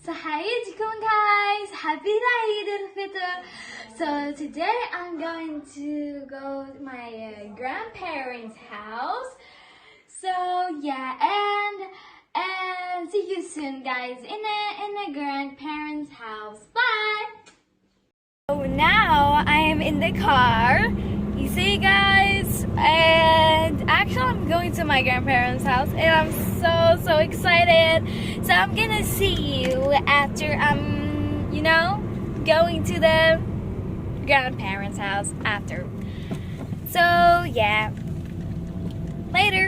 تحياتكم guys, happy Eid al-Fitr. So today I'm going to go to my grandparents' house. So yeah, and see you soon guys in a grandparents' house. Bye. So now I am in the car. You see guys, and actually I'm going to my grandparents' house and I'm so excited. So I'm gonna see you after I'm, going to the grandparents' house after. So yeah, later.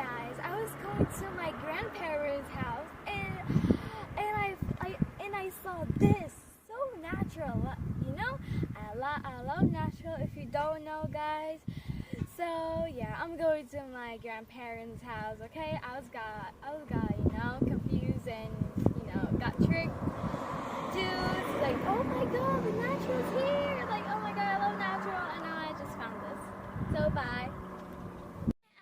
Guys, I was going to my grandparents' house and I saw this so natural. I love natural. If you don't know, guys. So yeah, I'm going to my grandparents' house. Okay, I was got confused and got tricked. Dude, like, oh my god, the natural's here. Like, oh my god, I love natural, and now I just found this. So bye.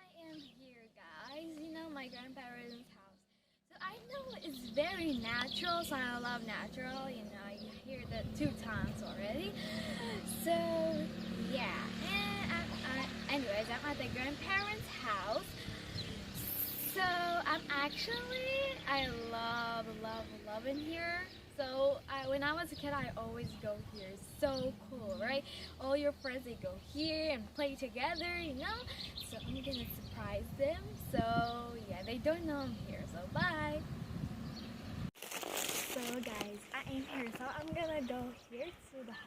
I am here, guys. My grandparents' house. So I know it's very natural, so I love natural. You hear that 2 times already. So yeah. Anyways, I'm at the grandparents' house. So I love in here. So when I was a kid, I always go here. It's so cool, right? All your friends, they go here and play together, So I'm gonna surprise them. So yeah, they don't know I'm here. So bye. So guys, I am here. So I'm gonna go here to the house.